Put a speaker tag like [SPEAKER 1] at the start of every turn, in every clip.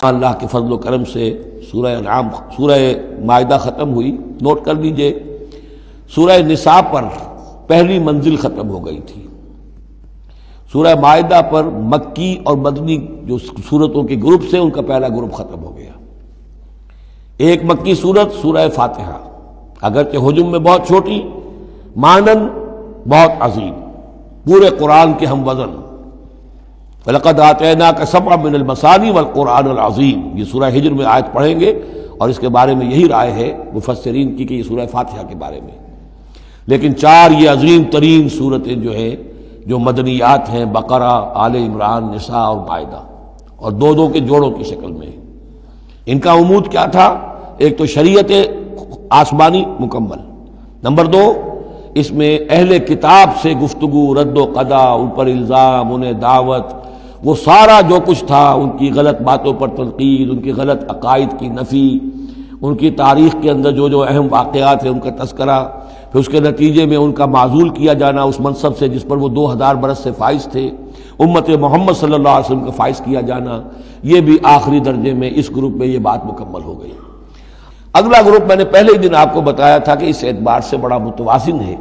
[SPEAKER 1] اللہ کے فضل و کرم سے سورہ انعام سورہ مائدہ ختم ہوئی. نوٹ کر لیجئے سورہ نساء پر پہلی منزل ختم ہو گئی تھی. سورہ مائدہ پر مکی اور مدنی جو سورتوں کے گروپ سے ان کا پہلا گروپ ختم ہو گیا. ایک مکی سورت سورہ فاتحہ، اگرچہ حجم میں بہت چھوٹی، مانن بہت عظیم، پورے قرآن کے ہم وزن. وَلَقَدْ آتَيْنَاكَ سَبْعًا مِّنَ الْمَثَانِي وَالْقُرْآنِ الْعَظِيمِ، یہ سورہ ہجر میں آیت پڑھیں گے اور اس کے بارے میں یہی رائے ہے مفسرین کی کہ یہ سورہ فاتحہ کے بارے میں. لیکن چار یہ عظیم ترین سورتیں جو ہیں جو مدنیات ہیں، بقرہ، آل عمران، نساء اور مائدہ، اور دو دو کے جوڑوں کی شکل میں. ان کا عمود کیا تھا؟ ایک تو شریعت آسمانی مکمل، نمبر دو اس میں اہل کتاب سے گفتگو، رد و قضا، ان پر الزام، انہیں دعوت، وہ سارا جو کچھ تھا، ان کی غلط باتوں پر تنقید، ان کی غلط عقائد کی نفی، ان کی تاریخ کے اندر جو جو اہم واقعات ہیں ان کا تذکرہ، پھر اس کے نتیجے میں ان کا معزول کیا جانا اس منصب سے جس پر وہ 2000 برس سے فائز تھے، امت محمد صلی اللہ علیہ وسلم کا فائز کیا جانا، یہ بھی آخری درجے میں اس گروپ میں یہ بات مکمل ہو گئی. اگلا گروپ میں نے پہلے ہی دن آپ کو بتایا تھا کہ اس اعتبار سے بڑا متوازن ہے.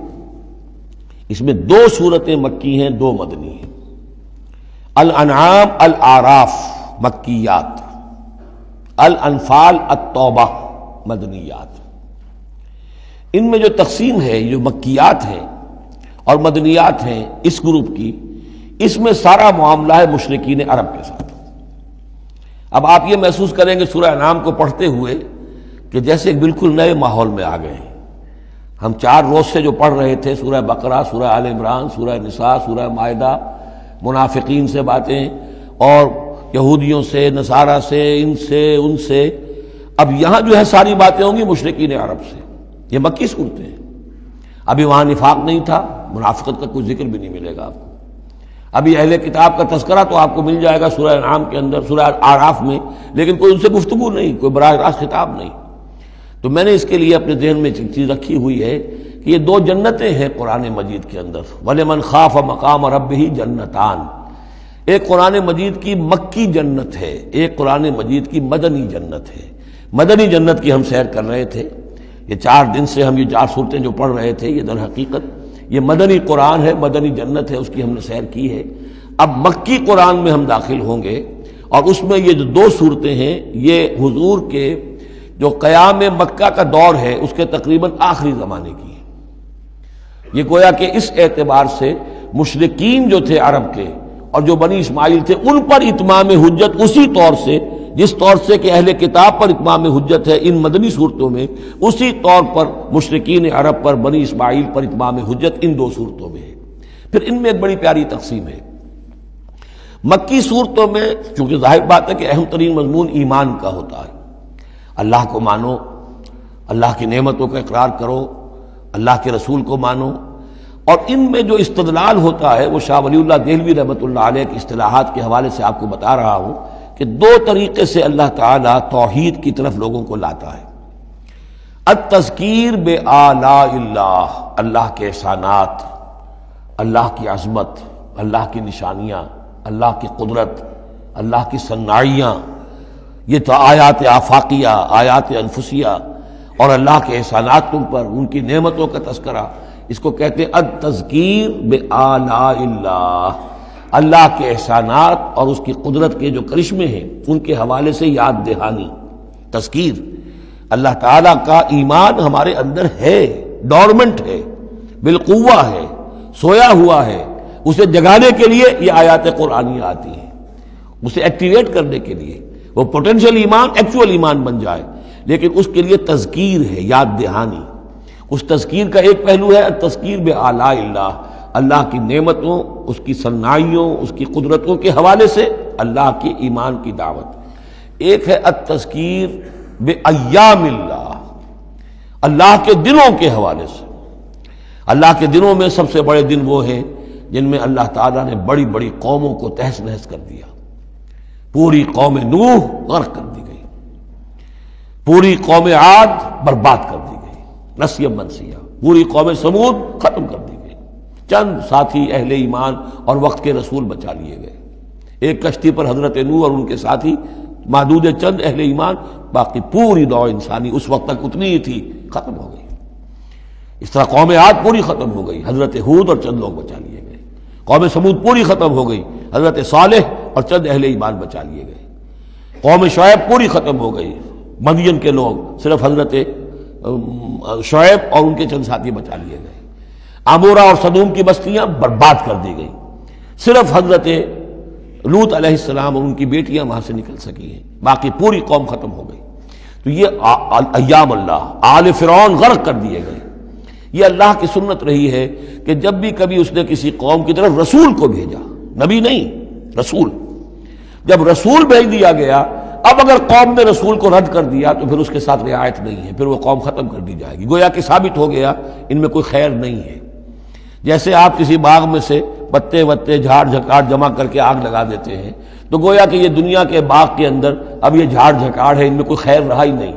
[SPEAKER 1] اس میں 2 سورتیں مکی ہیں، 2 مدنی ہیں. الانعام الاعراف مکیات، الانفال التوبہ مدنیات. ان میں جو تقسیم ہے، جو مکیات ہیں اور مدنیات ہیں اس گروپ کی، اس میں سارا معاملہ ہے مشرکین عرب کے ساتھ. اب آپ یہ محسوس کریں گے سورہ انعام کو پڑھتے ہوئے کہ جیسے ایک بالکل نئے ماحول میں آ گئے ہیں. ہم 4 روز سے جو پڑھ رہے تھے سورہ بقرہ، سورہ آل عمران، سورہ نساء، سورہ مائدہ، منافقین سے باتیں اور یہودیوں سے، نصارہ سے، ان سے ان سے، اب یہاں جو ہے ساری باتیں ہوں گی مشرکین عرب سے. یہ مکی صورتیں ہیں. ابھی وہاں نفاق نہیں تھا، منافقت کا کوئی ذکر بھی نہیں ملے گا آپ کو. ابھی اہل کتاب کا تذکرہ تو آپ کو مل جائے گا سورہ انعام کے اندر، سورہ اعراف میں، لیکن کوئی ان سے گفتگو نہیں، کوئی براہ راست خطاب نہیں. تو میں نے اس کے لیے اپنے ذہن میں ایک چیز رکھی ہوئی ہے کہ یہ 2 جنتیں ہیں قرآن مجید کے اندر. وَلِمَنْ خَافَ مَقَامَ رَبِّهِ جَنَّتَانِ، ایک قرآن مجید کی مکی جنت ہے، ایک قرآن مجید کی مدنی جنت ہے. مدنی جنت کی ہم سیر کر رہے تھے. یہ 4 دن سے ہم یہ 4 صورتیں جو پڑھ رہے تھے، یہ در حقیقت یہ مدنی قرآن ہے، مدنی جنت ہے، اس کی ہم نے سیر کی ہے. اب مکی قرآن میں ہم داخل ہوں گے اور اس میں یہ جو 2 صورتیں ہیں یہ حضور کے جو قیام مکہ کا دور ہے اس کے تقریباً آخری زمانے کی ہے. یہ گویا کہ اس اعتبار سے مشرکین جو تھے عرب کے اور جو بنی اسماعیل تھے ان پر اتمام حجت اسی طور سے جس طور سے کہ اہل کتاب پر اتمام حجت ہے ان مدنی صورتوں میں، اسی طور پر مشرکین عرب پر، بنی اسماعیل پر اتمام حجت ان 2 صورتوں میں ہے. پھر ان میں ایک بڑی پیاری تقسیم ہے. مکی صورتوں میں چونکہ ظاہر بات ہے کہ اہم ترین مضمون ایمان کا ہوتا ہے. اللہ کو مانو، اللہ کی نعمتوں کا اقرار کرو، اللہ کے رسول کو مانو. اور ان میں جو استدلال ہوتا ہے وہ شاہ ولی اللہ دہلوی رحمۃ اللہ علیہ کی اصطلاحات کے حوالے سے آپ کو بتا رہا ہوں کہ 2 طریقے سے اللہ تعالیٰ توحید کی طرف لوگوں کو لاتا ہے. التذکیر بآلاء اللہ، اللہ کے احسانات، اللہ کی عظمت، اللہ کی نشانیاں، اللہ کی قدرت، اللہ کی صناعیاں، یہ تو آیات آفاقیہ، آیات انفسیہ، اور اللہ کے احسانات تم پر، ان کی نعمتوں کا تذکرہ. اس کو کہتے ہیں التذکیر بآلاء اللہ، اللہ کے احسانات اور اس کی قدرت کے جو کرشمے ہیں ان کے حوالے سے یاد دہانی، تذکیر. اللہ تعالیٰ کا ایمان ہمارے اندر ہے، ڈورمنٹ ہے، بالقوہ ہے، سویا ہوا ہے. اسے جگانے کے لیے یہ آیات قرآنیہ آتی ہیں، اسے ایکٹیویٹ کرنے کے لیے وہ پوٹینشیل ایمان ایکچوئل ایمان بن جائے. لیکن اس کے لیے تذکیر ہے، یاد دہانی. اس تذکیر کا ایک پہلو ہے التذکیر بآلاء اللہ، اللہ کی نعمتوں، اس کی صناعیوں، اس کی قدرتوں کے حوالے سے اللہ کے ایمان کی دعوت. ایک ہے التذکیر بایام اللہ، اللہ کے دنوں کے حوالے سے. اللہ کے دنوں میں سب سے بڑے دن وہ ہیں جن میں اللہ تعالیٰ نے بڑی بڑی قوموں کو تہس نہس کر دیا. پوری قوم نوح غرق کر دی گئی، پوری قوم عاد برباد کر دی گئی، نسیا منسیا. پوری قوم سمود ختم کر دی گئی. چند ساتھی اہل ایمان اور وقت کے رسول بچا لیے گئے. ایک کشتی پر حضرت نوح اور ان کے ساتھی محدود چند اہل ایمان، باقی پوری نوع انسانی اس وقت تک اتنی ہی تھی، ختم ہو گئی۔ اس طرح قوم عاد پوری ختم ہو گئی، حضرت ہود اور چند لوگ بچا لیے گئے۔ قوم سمود پوری ختم ہو گئی، حضرت صالح اور چند اہل ایمان بچا لیے گئے۔ قوم شعیب پوری ختم ہو گئی، مدین کے لوگ، صرف حضرت شعیب اور ان کے چند ساتھی بچا لیے گئے۔ عمورہ اور صدوم کی بستیاں برباد کر دی گئی، صرف حضرت لوط علیہ السلام اور ان کی بیٹیاں وہاں سے نکل سکی ہیں، باقی پوری قوم ختم ہو گئی۔ تو یہ ایام اللہ، آل فرعون غرق کر دیے گئے۔ یہ اللہ کی سنت رہی ہے کہ جب بھی کبھی اس نے کسی قوم کی طرف رسول کو بھیجا، نبی نہیں، رسول، جب رسول بھیج دیا گیا، اب اگر قوم نے رسول کو رد کر دیا تو پھر اس کے ساتھ رعایت نہیں ہے، پھر وہ قوم ختم کر دی جائے گی، گویا کہ ثابت ہو گیا ان میں کوئی خیر نہیں ہے۔ جیسے آپ کسی باغ میں سے پتے وتے جھاڑ جھکاڑ جمع کر کے آگ لگا دیتے ہیں، تو گویا کہ یہ دنیا کے باغ کے اندر اب یہ جھاڑ جھکاڑ ہے، ان میں کوئی خیر رہا ہی نہیں۔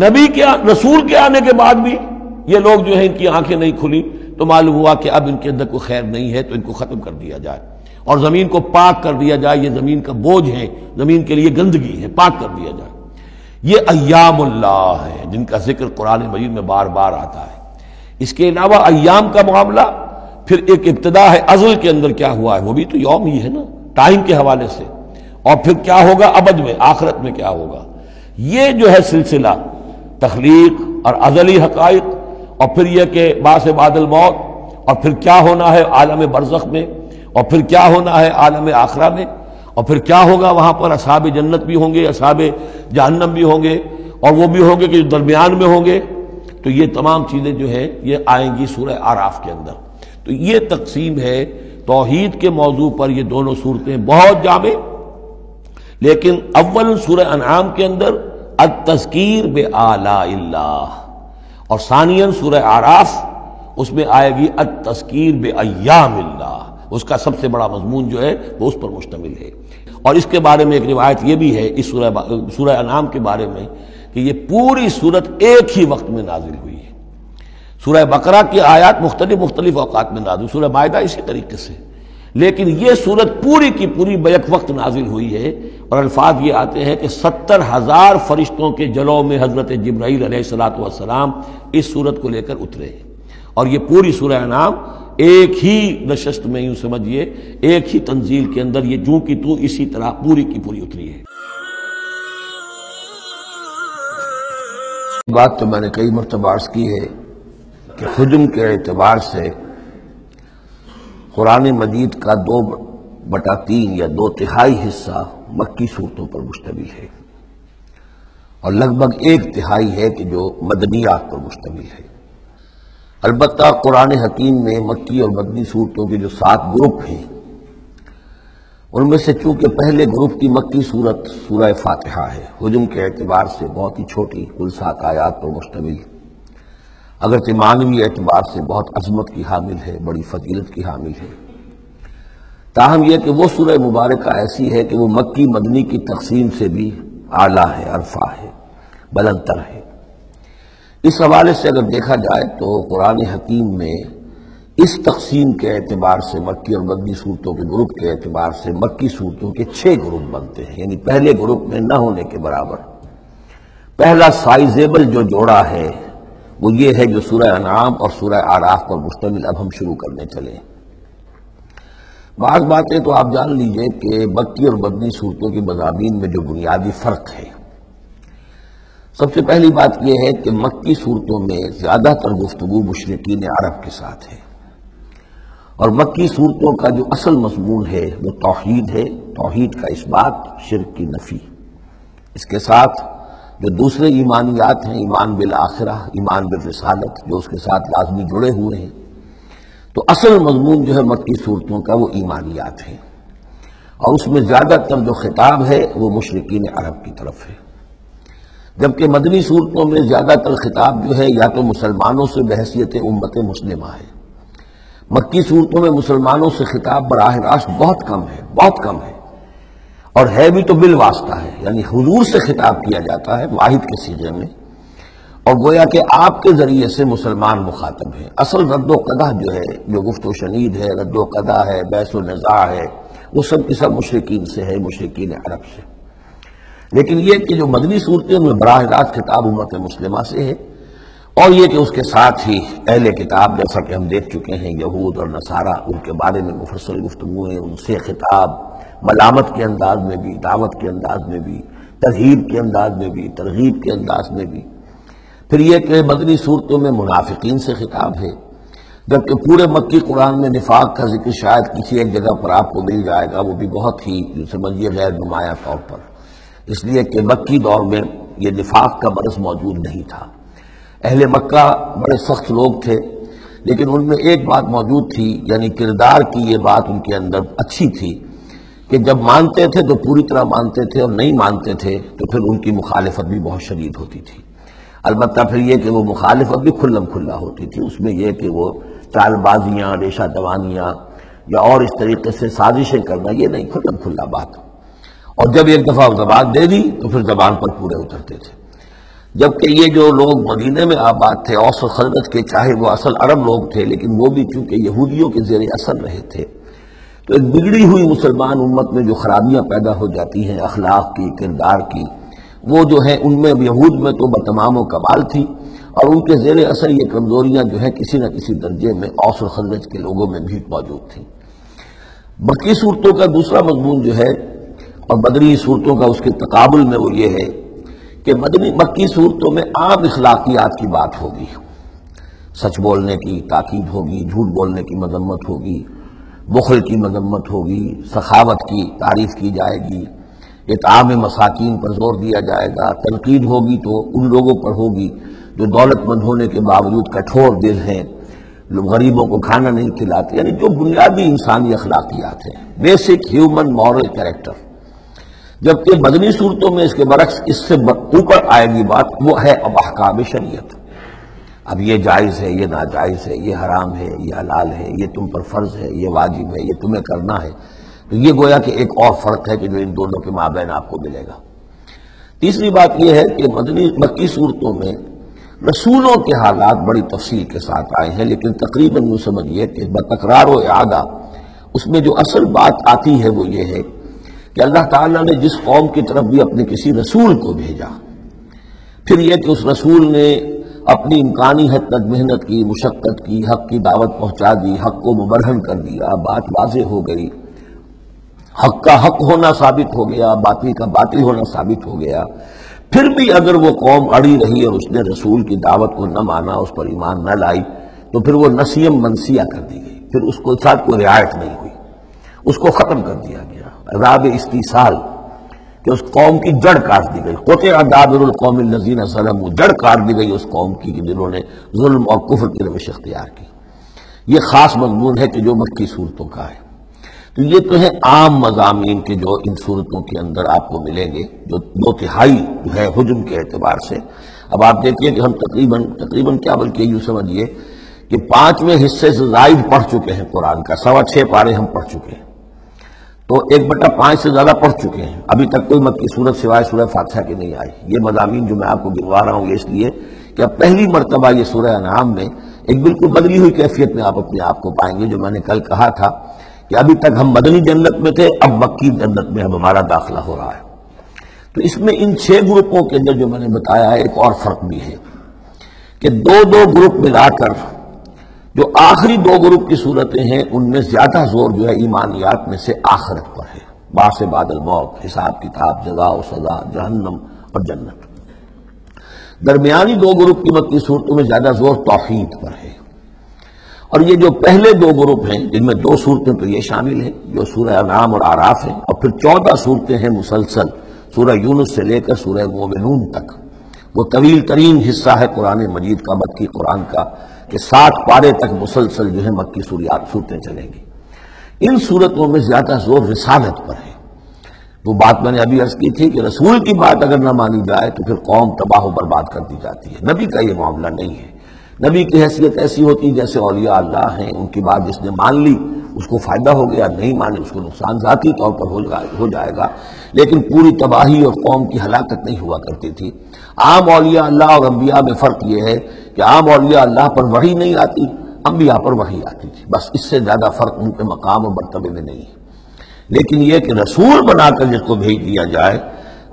[SPEAKER 1] نبی کے رسول کے آنے کے بعد بھی یہ لوگ جو ہیں ان کی آنکھیں نہیں کھلی، تو معلوم ہوا کہ اب ان کے اندر کوئی خیر نہیں ہے، تو ان کو ختم کر دیا جائے اور زمین کو پاک کر دیا جائے۔ یہ زمین کا بوجھ ہے، زمین کے لیے گندگی ہے، پاک کر دیا جائے۔ یہ ایام اللہ ہے جن کا ذکر قرآن مجید میں بار بار آتا ہے۔ اس کے علاوہ ایام کا معاملہ پھر ایک ابتدا ہے، ازل کے اندر کیا ہوا ہے وہ بھی تو یوم ہی ہے نا، ٹائم کے حوالے سے، اور پھر کیا ہوگا ابد میں، آخرت میں کیا ہوگا۔ یہ جو ہے سلسلہ تخلیق اور ازلی حقائق، اور پھر یہ کہ بعث بعد الموت، اور پھر کیا ہونا ہے عالم برزخ میں، اور پھر کیا ہونا ہے عالم آخرہ میں، اور پھر کیا ہوگا وہاں پر اصحاب جنت بھی ہوں گے، اصحاب جہنم بھی ہوں گے، اور وہ بھی ہوں گے کہ جو درمیان میں ہوں گے۔ تو یہ تمام چیزیں جو ہیں یہ آئیں گی سورہ اعراف کے اندر۔ تو یہ تقسیم ہے توحید کے موضوع پر، یہ دونوں صورتیں بہت جامع، لیکن اول سورہ انعام کے اندر التذکیر بآلاء اللہ، اور ثانیاً سورہ اعراف اس میں آئے گی التذکیر بایام اللہ۔ اس کا سب سے بڑا مضمون جو ہے وہ اس پر مشتمل ہے۔ اور اس کے بارے میں ایک روایت یہ بھی ہے اس سورہ انعام کے بارے میں کہ یہ پوری سورت ایک ہی وقت میں نازل ہوئی ہے۔ سورہ بقرہ کی آیات مختلف اوقات میں نازل، سورہ مائدہ اسی طریقے سے، لیکن یہ سورت پوری کی پوری بیک وقت نازل ہوئی ہے۔ اور الفاظ یہ آتے ہیں کہ 70,000 فرشتوں کے جلوں میں حضرت جبرائیل علیہ الصلوۃ والسلام اس سورت کو لے کر اترے ہیں، اور یہ پوری سورہ انعام ایک ہی نشست میں، یوں سمجھیے ایک ہی تنزیل کے اندر یہ جوں کی تو اسی طرح پوری کی پوری اتری ہے۔ بات تو میں نے کئی مرتبہ عرض کی ہے کہ حجم کے اعتبار سے قرآن مجید کا 2/3 یا 2/3 حصہ مکی صورتوں پر مشتمل ہے، اور لگ بھگ 1/3 ہے کہ جو مدنیات پر مشتمل ہے۔ البتہ قرآن حکیم میں مکی اور مدنی صورتوں کے جو 7 گروپ ہیں، ان میں سے چونکہ پہلے گروپ کی مکی صورت سورہ فاتحہ ہے، حجم کے اعتبار سے بہت ہی چھوٹی، کل 7 آیات پر مشتمل، اگرچہ معنوی اعتبار سے بہت عظمت کی حامل ہے، بڑی فضیلت کی حامل ہے، تاہم یہ کہ وہ سورہ مبارکہ ایسی ہے کہ وہ مکی مدنی کی تقسیم سے بھی اعلیٰ ہے، ارفع ہے، بلندتر ہے۔ اس حوالے سے اگر دیکھا جائے تو قرآن حکیم میں اس تقسیم کے اعتبار سے، مکی اور مدنی صورتوں کے گروپ کے اعتبار سے، مکی صورتوں کے 6 گروپ بنتے ہیں، یعنی پہلے گروپ میں نہ ہونے کے برابر۔ پہلا سائزیبل جو جوڑا ہے وہ یہ ہے جو سورہ انعام اور سورہ اعراف پر مشتمل اب ہم شروع کرنے چلے۔ بعض باتیں تو آپ جان لیجئے کہ مکی اور مدنی صورتوں کی مضامین میں جو بنیادی فرق ہے، سب سے پہلی بات یہ ہے کہ مکی صورتوں میں زیادہ تر گفتگو مشرکین عرب کے ساتھ ہے، اور مکی صورتوں کا جو اصل مضمون ہے وہ توحید ہے، توحید کا اثبات، شرک کی نفی۔ اس کے ساتھ جو دوسرے ایمانیات ہیں، ایمان بالآخرہ، ایمان بالرسالت، جو اس کے ساتھ لازمی جڑے ہوئے ہیں، تو اصل مضمون جو ہے مکی صورتوں کا وہ ایمانیات ہیں، اور اس میں زیادہ تر جو خطاب ہے وہ مشرکین عرب کی طرف ہے، جبکہ مدنی صورتوں میں زیادہ تر خطاب جو ہے یا تو مسلمانوں سے بحیثیت امت مسلمہ ہے۔ مکی صورتوں میں مسلمانوں سے خطاب براہ راست بہت کم ہے، بہت کم ہے، اور ہے بھی تو بالواسطہ ہے، یعنی حضور سے خطاب کیا جاتا ہے واحد کے سیغے میں، اور گویا کہ آپ کے ذریعے سے مسلمان مخاطب ہیں۔ اصل رد و قدح جو ہے، جو گفت و شنید ہے، رد و قدح ہے، بحث و نزاع ہے، وہ سب کی سب مشرکین سے ہے، مشرکین عرب سے۔ لیکن یہ کہ جو مدنی صورتیں ان میں براہ راست خطاب امت مسلمہ سے ہے، اور یہ کہ اس کے ساتھ ہی اہل کتاب جیسا کہ ہم دیکھ چکے ہیں یہود اور نصارہ، ان کے بارے میں مفصل گفتگو ہے، ان سے خطاب ملامت کے انداز میں بھی، دعوت کے انداز میں بھی، ترغیب کے انداز میں بھی، ترغیب کے انداز میں بھی۔ پھر یہ کہ مدنی صورتوں میں منافقین سے خطاب ہے، جبکہ پورے مکی قرآن میں نفاق کا ذکر شاید کسی ایک جگہ پر آپ کو مل جائے گا، وہ بھی بہت ہی سمجھیے غیر نمایاں طور پر، اس لیے کہ مکی دور میں یہ نفاق کا مرض موجود نہیں تھا۔ اہل مکہ بڑے سخت لوگ تھے، لیکن ان میں ایک بات موجود تھی، یعنی کردار کی یہ بات ان کے اندر اچھی تھی کہ جب مانتے تھے تو پوری طرح مانتے تھے، اور نہیں مانتے تھے تو پھر ان کی مخالفت بھی بہت شدید ہوتی تھی۔ البتہ پھر یہ کہ وہ مخالفت بھی کھلم کھلا ہوتی تھی، اس میں یہ کہ وہ چال بازیاں، ریشہ دوانیاں یا اور اس طریقے سے سازشیں کرنا، یہ نہیں، کھلم کھلا بات۔ اور جب ایک دفعہ زبان دے دی تو پھر زبان پر پورے اترتے تھے۔ جبکہ یہ جو لوگ مدینے میں آباد تھے، اوس و خزرج کے، چاہے وہ اصل عرب لوگ تھے لیکن وہ بھی چونکہ یہودیوں کے زیر اثر رہے تھے، تو ایک بگڑی ہوئی مسلمان امت میں جو خرابیاں پیدا ہو جاتی ہیں اخلاق کی، کردار کی، وہ جو ہے ان میں یہود میں تو بتمام و کمال تھی، اور ان کے زیر اثر یہ کمزوریاں جو ہیں کسی نہ کسی درجے میں اوس و خزرج کے لوگوں میں بھی موجود تھیں۔ مکی صورتوں کا دوسرا مضمون جو ہے اور بدری صورتوں کا اس کے تقابل میں وہ یہ ہے کہ مکی صورتوں میں عام اخلاقیات کی بات ہوگی، سچ بولنے کی تاکید ہوگی، جھوٹ بولنے کی مذمت ہوگی، بخل کی مذمت ہوگی، سخاوت کی تعریف کی جائے گی، اطعام مساکین پر زور دیا جائے گا، تنقید ہوگی تو ان لوگوں پر ہوگی جو دولت مند ہونے کے باوجود کٹھور دل ہیں، غریبوں کو کھانا نہیں کھلاتے، یعنی جو بنیادی انسانی اخلاقیات ہیں، بیسک ہیومن مورل کریکٹر۔ جبکہ مدنی صورتوں میں اس کے برعکس اس سے اوپر آئے گی بات، وہ ہے اب احکام شریعت۔ اب یہ جائز ہے، یہ ناجائز ہے، یہ حرام ہے، یہ حلال ہے، یہ تم پر فرض ہے، یہ واجب ہے، یہ تمہیں کرنا ہے۔ تو یہ گویا کہ ایک اور فرق ہے کہ جو ان دونوں کے مابین آپ کو ملے گا۔ تیسری بات یہ ہے کہ مکی صورتوں میں رسولوں کے حالات بڑی تفصیل کے ساتھ آئے ہیں، لیکن تقریباً یوں سمجھیے کہ بتکرار و اعادہ اس میں جو اصل بات آتی ہے وہ یہ ہے کہ اللہ تعالیٰ نے جس قوم کی طرف بھی اپنے کسی رسول کو بھیجا، پھر یہ کہ اس رسول نے اپنی امکانی حد تک محنت کی، مشقت کی، حق کی دعوت پہنچا دی، حق کو مبرہن کر دیا، بات واضح ہو گئی، حق کا حق ہونا ثابت ہو گیا، باطل کا باطل ہونا ثابت ہو گیا۔ پھر بھی اگر وہ قوم اڑی رہی اور اس نے رسول کی دعوت کو نہ مانا، اس پر ایمان نہ لائی، تو پھر وہ نسیم منسیہ کر دی گئی، پھر اس کو ساتھ کوئی رعایت نہیں ہوئی، اس کو ختم کر دیا گیا، عذاب استیصال کہ اس قوم کی جڑ کاٹ دی گئی، قطع دابر القوم الذین ظلموا، جڑ کاٹ دی گئی اس قوم کی کہ جنہوں نے ظلم اور کفر کی روش اختیار کی۔ یہ خاص مضمون ہے کہ جو مکی صورتوں کا ہے۔ تو یہ تو ہے عام مضامین کے جو ان صورتوں کے اندر آپ کو ملیں گے، جو 2/3 جو ہے حجم کے اعتبار سے۔ اب آپ دیکھیے کہ ہم تقریباً کیا بلکہ یوں سمجھیے کہ 5ویں حصے سے زائد پڑھ چکے ہیں قرآن کا، 6.25 پارے ہم پڑھ چکے ہیں، تو 1/5 سے زیادہ پڑھ چکے ہیں۔ ابھی تک کوئی مکی صورت سوائے سورہ فاتحہ کے نہیں آئی۔ یہ مضامین جو میں آپ کو گنوا رہا ہوں یہ اس لیے کہ اب پہلی مرتبہ یہ سورہ انعام میں ایک بالکل بدلی ہوئی کیفیت میں آپ اپنے آپ کو پائیں گے، جو میں نے کل کہا تھا کہ ابھی تک ہم مدنی جنت میں تھے، اب مکی جنت میں اب ہمارا داخلہ ہو رہا ہے۔ تو اس میں ان 6 گروپوں کے اندر جو میں نے بتایا ہے ایک اور فرق بھی ہے کہ 2 گروپ ملا کر جو آخری 2 گروپ کی صورتیں ہیں ان میں زیادہ زور جو ہے ایمانیات میں سے آخرت پر ہے، بعث بعد الموت، حساب کتاب، جزا و سزا، جہنم اور جنت۔ درمیانی 2 گروپ کی مکی صورتوں میں زیادہ زور توحید پر ہے، اور یہ جو پہلے 2 گروپ ہیں جن میں 2 صورتیں تو یہ شامل ہیں جو سورہ انعام اور اعراف ہیں، اور پھر 14 صورتیں ہیں مسلسل سورہ یونس سے لے کر سورہ مومنون تک۔ وہ طویل ترین حصہ ہے قرآن مجید کا، مکی قرآن کا، کہ 60 پارے تک مسلسل جو ہے مکی صورتیں چلیں گی۔ ان صورتوں میں زیادہ زور رسالت پر ہے۔ وہ بات میں نے ابھی عرض کی تھی کہ رسول کی بات اگر نہ مانی جائے تو پھر قوم تباہ و برباد کر دی جاتی ہے۔ نبی کا یہ معاملہ نہیں ہے، نبی کی حیثیت ایسی ہوتی جیسے اولیاء اللہ ہیں، ان کی بات جس نے مان لی اس کو فائدہ ہو گیا، نہیں مانے اس کو نقصان ذاتی طور پر ہو جائے گا، لیکن پوری تباہی اور قوم کی ہلاکت نہیں ہوا کرتی تھی۔ عام اولیاء اللہ اور انبیاء میں فرق یہ ہے کہ عام اولیاء اللہ پر وحی نہیں آتی، انبیاء پر وحی آتی تھی، بس اس سے زیادہ فرق ان کے مقام و مرتبے میں نہیں ہے۔ لیکن یہ کہ رسول بنا کر جس کو بھیج دیا جائے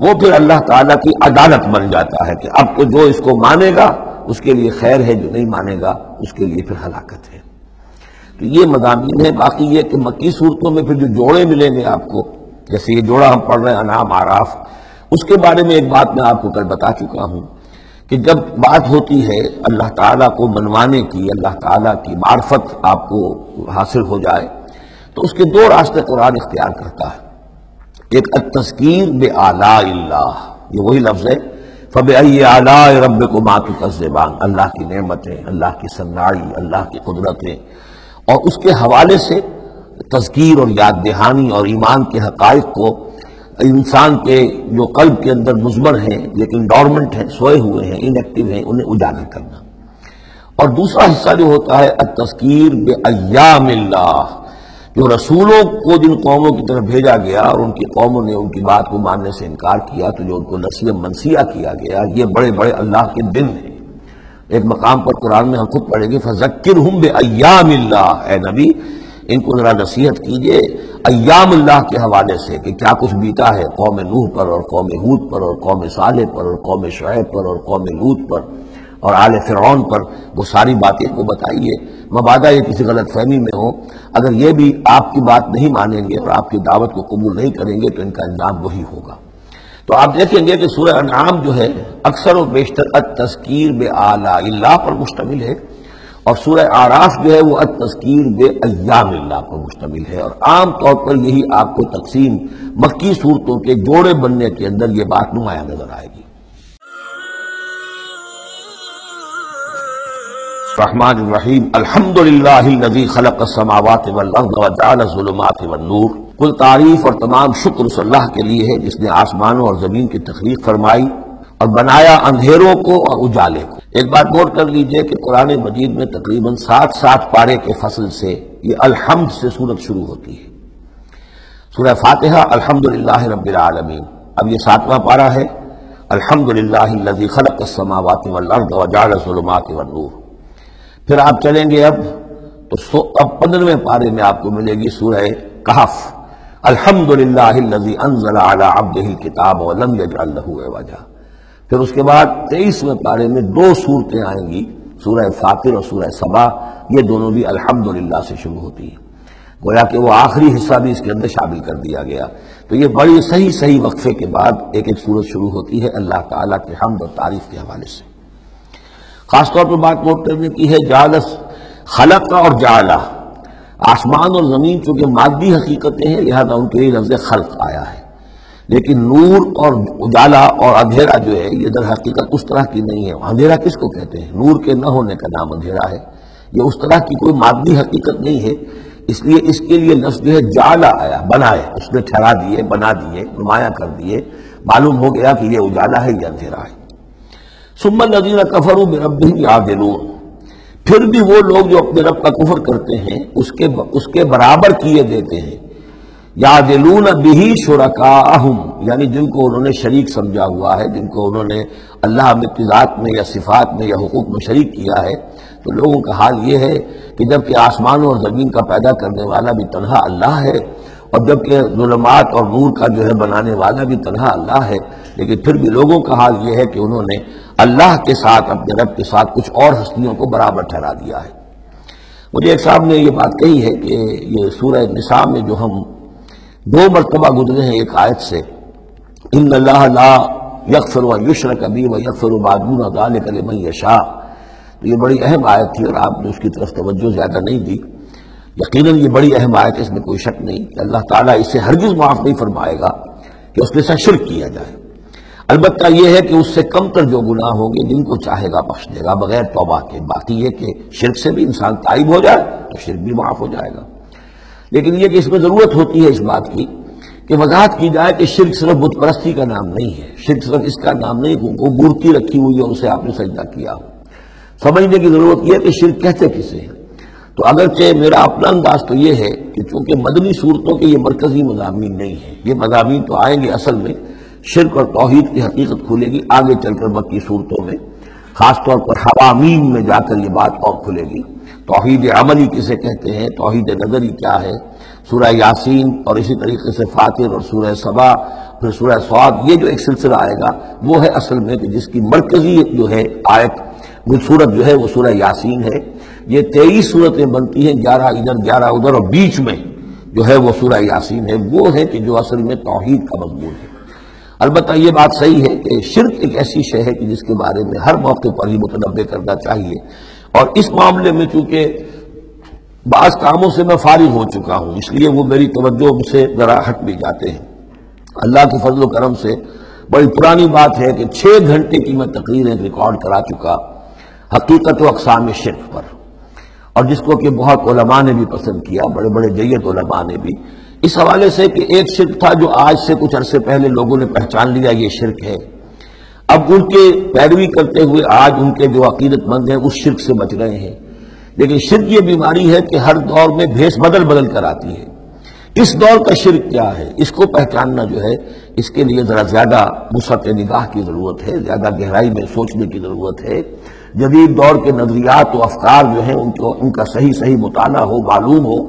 [SPEAKER 1] وہ پھر اللہ تعالیٰ کی عدالت بن جاتا ہے کہ اب تو جو اس کو مانے گا اس کے لیے خیر ہے، جو نہیں مانے گا اس کے لیے پھر ہلاکت ہے۔ تو یہ مضامین ہے۔ باقی یہ کہ مکی صورتوں میں پھر جو جوڑے ملیں گے آپ کو، جیسے یہ جوڑا ہم پڑھ رہے ہیں انعام اعراف، اس کے بارے میں ایک بات میں آپ کو کل بتا چکا ہوں کہ جب بات ہوتی ہے اللہ تعالیٰ کو منوانے کی، اللہ تعالیٰ کی معرفت آپ کو حاصل ہو جائے، تو اس کے دو راستے قرآن اختیار کرتا ہے۔ ایک التذکیر بآلاء اللہ، یہ وہی لفظ ہے فبأي آلاء ربكما تكذبان، اللہ کی نعمتیں، اللہ کی صنائی، اللہ کی قدرتیں، اور اس کے حوالے سے تذکیر اور یاد دہانی اور ایمان کے حقائق کو انسان کے جو قلب کے اندر مضمر ہیں لیکن ڈورمنٹ ہیں، سوئے ہوئے ہیں، ان ایکٹیو ہیں، انہیں اجاگر کرنا۔ اور دوسرا حصہ جو ہوتا ہے التذکیر بایام اللہ، جو رسولوں کو جن قوموں کی طرف بھیجا گیا اور ان کی قوموں نے ان کی بات کو ماننے سے انکار کیا تو جو ان کو نسیہ منسیہ کیا گیا، یہ بڑے بڑے اللہ کے دن ہیں۔ ایک مقام پر قرآن میں ہم خود پڑھیں گے فذکرہم بایام اللہ، اے نبی ان کو ذرا نصیحت کیجئے ایام اللہ کے حوالے سے کہ کیا کچھ بیتا ہے قوم نوح پر اور قوم ہود پر اور قوم صالح پر اور قوم شعیب پر اور قوم لوط پر اور آل فرعون پر، وہ ساری باتیں کو بتائیے، مبادا یہ کسی غلط فہمی میں ہو، اگر یہ بھی آپ کی بات نہیں مانیں گے اور آپ کی دعوت کو قبول نہیں کریں گے تو ان کا انجام وہی ہوگا۔ تو آپ دیکھیں گے کہ سورہ انعام جو ہے اکثر و بیشتر التذکیر بآلاء اللہ پر مشتمل ہے، اور سورہ اعراف جو ہے وہ التذکیر بایام اللہ پر مشتمل ہے، اور عام طور پر یہی آپ کو تقسیم مکی صورتوں کے جوڑے بننے کے اندر یہ بات نمایاں نظر آئے گی۔ الرحمن الرحیم الحمدللہ الذی خلق السماوات والارض وجعل الظلمات والنور، کل تعریف اور تمام شکر اس اللہ کے لیے ہے جس نے آسمانوں اور زمین کی تخلیق فرمائی اور بنایا اندھیروں کو اور اجالے کو۔ ایک بات نوٹ کر لیجئے کہ قرآن مجید میں تقریباً 7 پارے کے فصل سے یہ الحمد سے سورت شروع ہوتی ہے۔ سورہ فاتحہ الحمدللہ رب العالمین، اب یہ 7واں پارہ ہے الحمدللہ الذی خلق السماوات والارض وجعل الظلمات والنور۔ پھر آپ چلیں گے اب 15ویں پارے میں آپ کو ملے گی سورہ کہف الحمدللہ الذی انزل علی عبدہ الکتاب ولم یجعل لہ عوجا۔ پھر اس کے بعد 23ویں پارے میں 2 صورتیں آئیں گی، سورہ فاطر اور سورہ سبا، یہ دونوں بھی الحمدللہ سے شروع ہوتی ہیں، گویا کہ وہ آخری حصہ بھی اس کے اندر شامل کر دیا گیا۔ تو یہ بڑی صحیح وقفے کے بعد ایک سورت شروع ہوتی ہے اللہ تعالیٰ کے حمد اور تعریف کے حوالے سے۔ خاص طور پر بات نوٹ کرنے کی ہے جعلس، خلق اور جعلہ، آسمان اور زمین چونکہ مادی حقیقتیں ہیں لہذا ان کے لیے لفظ خلق آیا ہے، لیکن نور اور اجالا اور اندھیرا جو ہے یہ در حقیقت اس طرح کی نہیں ہے۔ اندھیرا کس کو کہتے ہیں؟ نور کے نہ ہونے کا نام اندھیرا ہے، یہ اس طرح کی کوئی مادی حقیقت نہیں ہے، اس لیے اس کے لیے لفظ جو ہے جعلہ آیا، بنائے، اس نے ٹھہرا دیے، بنا دیے، نمایاں کر دیے، معلوم ہو گیا کہ یہ اجالا ہے، یہ اندھیرا ہے۔ ثم الذین کفروا بربہم یعدلون، پھر بھی وہ لوگ جو اپنے رب کا کفر کرتے ہیں اس کے برابر کیے دیتے ہیں، یعدلون بہ شرکاءہم، یعنی جن کو انہوں نے شریک سمجھا ہوا ہے، جن کو انہوں نے اللہ کی ذات میں یا صفات میں یا حقوق میں شریک کیا ہے، تو لوگوں کا حال یہ ہے کہ جبکہ آسمانوں اور زمین کا پیدا کرنے والا بھی تنہا اللہ ہے، اور جبکہ ظلمات اور نور کا جو ہے بنانے والا بھی تنہا اللہ ہے، لیکن پھر بھی لوگوں کا حال یہ ہے کہ انہوں نے اللہ کے ساتھ، اپنے رب کے ساتھ کچھ اور ہستیوں کو برابر ٹھہرا دیا ہے۔ مجھے ایک صاحب نے یہ بات کہی ہے کہ یہ سورہ نساء میں جو ہم 2 مرتبہ گزرے ہیں ایک آیت سے، ان اللہ لا یغفر ان یشرک بہ ویغفر ما دون ذلک لمن یشاء، تو یہ بڑی اہم آیت تھی اور آپ نے اس کی طرف توجہ زیادہ نہیں دی۔ یقیناً یہ بڑی اہم آیت ہے، اس میں کوئی شک نہیں کہ اللہ تعالیٰ اسے ہرگز معاف نہیں فرمائے گا کہ اس کے ساتھ شرک کیا جائے، البتہ یہ ہے کہ اس سے کم تر جو گناہ ہوں گے جن کو چاہے گا بخش دے گا بغیر توبہ کے۔ باقی یہ کہ شرک سے بھی انسان تائب ہو جائے تو شرک بھی معاف ہو جائے گا، لیکن یہ کہ اس میں ضرورت ہوتی ہے اس بات کی کہ وضاحت کی جائے کہ شرک صرف بت پرستی کا نام نہیں ہے، شرک صرف اس کا نام نہیں کہ وہ مورتی رکھی ہوئی ہے اسے آپ نے سجدہ کیا ہو۔ سمجھنے کی ضرورت یہ ہے کہ شرک کہتے کسے ہیں۔ تو اگرچہ میرا اپنا انداز تو یہ ہے کہ چونکہ مدنی صورتوں کے یہ مرکزی مضامین نہیں ہیں، یہ مضامین تو آئیں گے، اصل میں شرک اور توحید کی حقیقت کھلے گی آگے چل کر مکی صورتوں میں، خاص طور پر حوامیم میں جا کر یہ بات اور کھلے گی۔ توحید عملی کسے کہتے ہیں، توحید نظری کیا ہے، سورہ یاسین اور اسی طریقے سے فاطر اور سورہ سبا، پھر سورہ صاد، یہ جو ایک سلسلہ آئے گا وہ ہے اصل میں کہ جس کی مرکزی جو ہے آیت وہ سورت جو ہے وہ سورہ یاسین ہے۔ یہ 23 صورتیں بنتی ہیں، 11 ادھر 11 ادھر، اور بیچ میں جو ہے وہ سورہ یاسین ہے، وہ ہے کہ جو اصل میں توحید کا مضمون ہے۔ البتہ یہ بات صحیح ہے کہ شرک ایک ایسی شے ہے کہ جس کے بارے میں ہر موقع پر ہی متنبہ کرنا چاہیے، اور اس معاملے میں چونکہ بعض کاموں سے میں فارغ ہو چکا ہوں، اس لیے وہ میری توجہ سے ذرا ہٹ بھی جاتے ہیں۔ اللہ کے فضل و کرم سے بڑی پرانی بات ہے کہ 6 گھنٹے کی میں تقریر ریکارڈ کرا چکا حقیقت و اقسام شرک پر، اور جس کو کہ بہت علماء نے بھی پسند کیا، بڑے بڑے جید علماء نے بھی، اس حوالے سے کہ ایک شرک تھا جو آج سے کچھ عرصے پہلے لوگوں نے پہچان لیا یہ شرک ہے، اب ان کے پیروی کرتے ہوئے آج ان کے جو عقیدت مند ہیں اس شرک سے بچ رہے ہیں۔ لیکن شرک یہ بیماری ہے کہ ہر دور میں بھیس بدل بدل کر آتی ہے۔ اس دور کا شرک کیا ہے، اس کو پہچاننا جو ہے اس کے لیے ذرا زیادہ وسعت نگاہ کی ضرورت ہے، زیادہ گہرائی میں سوچنے کی ضرورت ہے۔ جدید دور کے نظریات و افکار جو ہیں ان کا صحیح مطالعہ ہو، معلوم ہو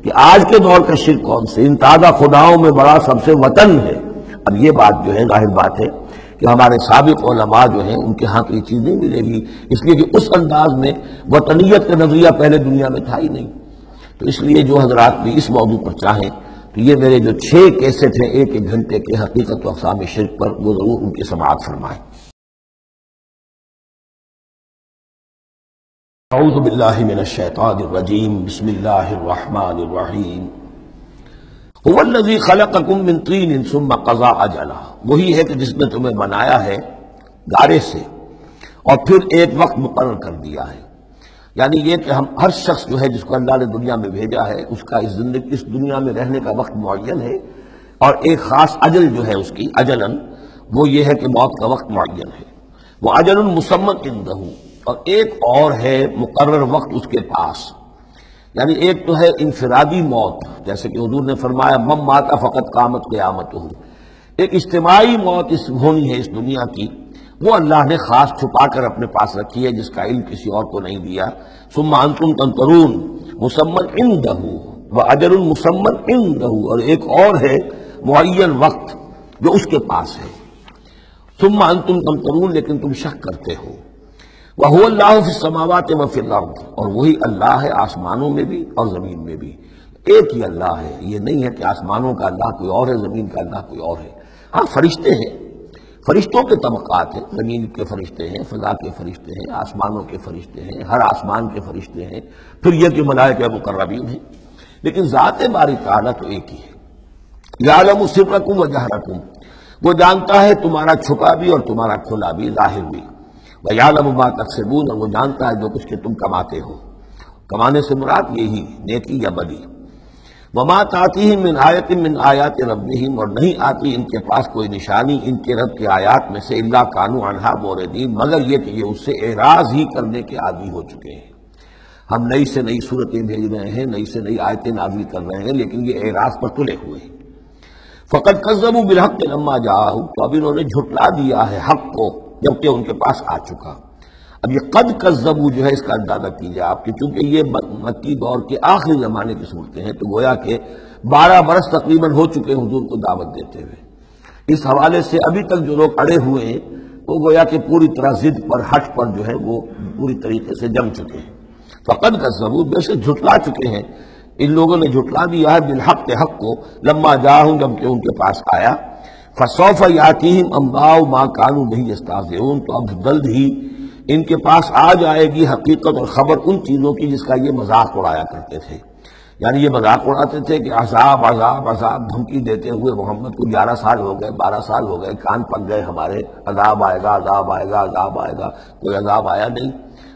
[SPEAKER 1] کہ آج کے دور کا شرک کون سے، ان تازہ خداؤں میں بڑا سب سے وطن ہے۔ اب یہ بات جو ہے ظاہر بات ہے کہ ہمارے سابق علماء جو ہیں ان کے ہاں تو یہ چیز نہیں ملے گی، اس لیے کہ اس انداز میں وطنیت کا نظریہ پہلے دنیا میں تھا ہی نہیں۔ تو اس لیے جو حضرات بھی اس موضوع پر چاہیں تو یہ میرے جو 6 کیسٹ ہیں 1 گھنٹے کے حقیقت و اقسام شرک پر، وہ ضرور ان کی سماعت فرمائیں۔ اعوذ باللہ من الشیطان الرجیم، بسم اللہ الرحمن الرحیم۔ هو الذی خلقکم من طین ثم قضى اجلا، وہی ہے کہ جس نے تمہیں بنایا ہے گارے سے اور پھر ایک وقت مقرر کر دیا ہے۔ یعنی یہ کہ ہم ہر شخص جو ہے جس کو اللہ نے دنیا میں بھیجا ہے اس کا اس دنیا میں رہنے کا وقت معین ہے، اور ایک خاص اجل جو ہے اس کی اجلاً وہ یہ ہے کہ موت کا وقت معین ہے۔ وہ اجل مسمى عنده، اور ایک اور ہے مقرر وقت اس کے پاس۔ یعنی ایک تو ہے انفرادی موت، جیسے کہ حضور نے فرمایا من مات فقط قامت قیامتہ، ایک اجتماعی موت ہونی ہے اس دنیا کی، وہ اللہ نے خاص چھپا کر اپنے پاس رکھی ہے، جس کا علم کسی اور کو نہیں دیا۔ ثم انتم تنظرون مسمى عنده واجل مسمى عنده، اور ایک اور ہے معین وقت جو اس کے پاس ہے۔ ثم انتم تنظرون، لیکن تم شک کرتے ہو۔ وَهُوَ اللَّهُ فِي السَّمَاوَاتِ وَفِي الْأَرْضِ، اور وہی اللہ ہے آسمانوں میں بھی اور زمین میں بھی، ایک ہی اللہ ہے۔ یہ نہیں ہے کہ آسمانوں کا اللہ کوئی اور ہے، زمین کا اللہ کوئی اور ہے۔ ہاں فرشتے ہیں، فرشتوں کے طبقات ہیں، زمین کے فرشتے ہیں، فضا کے فرشتے ہیں، آسمانوں کے فرشتے ہیں، ہر آسمان کے فرشتے ہیں، پھر یہ کہ ملائکہ مقربین ہیں، لیکن ذات باری تعالیٰ تو ایک ہی ہے۔ یعلم سرکم و جہرکم، وہ جانتا ہے تمہارا چھپا بھی اور تمہارا کھلا بھی، ظاہر بھی۔ وَيَعْلَمُ مَا تَكْسِبُونَ، اور وہ جانتا ہے جو کچھ کہ تم کماتے ہو۔ کمانے سے مراد یہی نیکی یا بدی۔ وَمَا تَأْتِيهِم مِّنْ آیَةٍ مِّنْ آیَاتِ رَبِّهِمْ، اور نہیں آتی ان کے پاس کوئی نشانی ان کے رب کی آیات میں سے، إِلَّا كَانُوا عَنْهَا مُعْرِضِينَ، مگر یہ کہ یہ اس سے اعراض ہی کرنے کے عادی ہو چکے ہیں۔ ہم نئی سے نئی صورتیں بھیج رہے ہیں، نئی سے نئی آیتیں نازل کر رہے ہیں، لیکن یہ اعراض پر تلے ہوئے ہیں۔ فَقَدْ كَذَّبُوا بِالْحَقِّ لَمَّا جَاءَهُمْ، تو اب انہوں نے جھٹلا دیا ہے حق کو جبکہ ان کے پاس آ چکا۔ اب یہ قد کذبوا جو ہے اس کا اندازہ کیجیے آپ کہ چونکہ یہ مکی دور کے آخری زمانے کی صورتیں ہیں، تو گویا کہ 12 برس تقریباً ہو چکے حضور کو دعوت دیتے ہوئے۔ اس حوالے سے ابھی تک جو لوگ اڑے ہوئے ہیں وہ گویا کہ پوری طرح ضد پر ہٹ پر جو ہے وہ پوری طریقے سے جم چکے ہیں۔ فقد کذبوا، بے شک جھٹلا چکے ہیں ان لوگوں نے، جھٹلا دیا ہے بالحق کے حق کو، لما جاءہم جبکہ ان کے پاس آیا۔ فسوف یاتیہم انباء ما كانوا به یستہزئون، تو اب جلد ہی ان کے پاس آ جائے گی حقیقت اور خبر ان چیزوں کی جس کا یہ مذاق اڑایا کرتے تھے۔ یعنی یہ مذاق اڑاتے تھے کہ عذاب عذاب عذاب، دھمکی دیتے ہوئے محمد کو 11 سال ہو گئے، 12 سال ہو گئے، کان پک گئے ہمارے، عذاب آئے گا عذاب آئے گا عذاب آئے گا، کوئی عذاب آیا نہیں،